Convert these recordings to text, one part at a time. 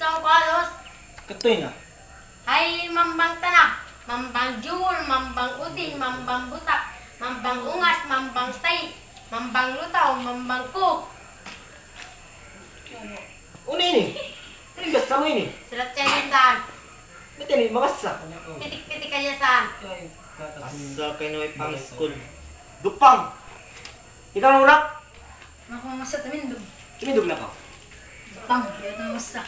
kang kalos. Katoy na. Ay mambang tana, mambang jewel, mambang udin, mambang butak, mambang ungas, mambang stay, mambang lutaw, mambang cook. Una ini. Ano yung basta mo ini? Sulat siya yun saan. Ba't yan yung mabasa? Pitik-pitik kanya saan. Asa kayo na may pang school. Dupang! Ikaw ang urak? Ako mamasa tamindog. Kinidog na ka. Tang, kaya mamasa.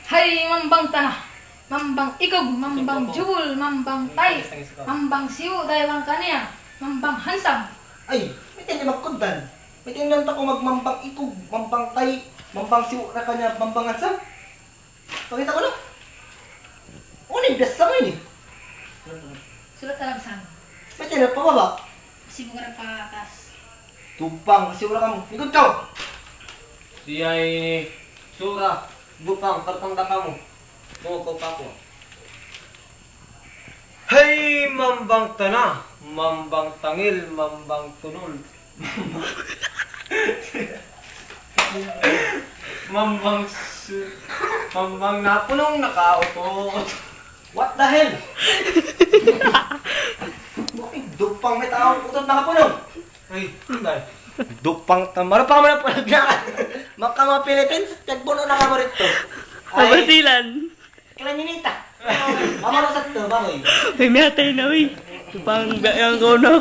Hay, mambang tanah. Mambang ikog, mambang jubul, mambang tay, mambang siu, daywang kaniya, mambang hansam. Ay, may tayo magkundan. May tayo lang ako magmambang ikog, mambang tay, mambang siw na kanya, mambang ansam. Pakita ko na. Ano yung besta mo ini? Sulat alam saan. May tayo na pababa. Sibo ka pa atas. Tupang, kasi wala kang ikot ka. Siya ay sura, bupang, kartang daka mo. Mga pa ko. Hay, mambang tana, mambang tangil, mambang tunol. Mambang napunong nakautot. What the hell? Bakit dupang may tao utot nakapunong? Ay, hindi. Dupang tamara pa man pala biyakan. Maka mga Philippines, tagpuno na kamo rito. Pabasilan. Kalanginita. Mama sa to, baboy. May matay na, uy. Pang bayang ko na.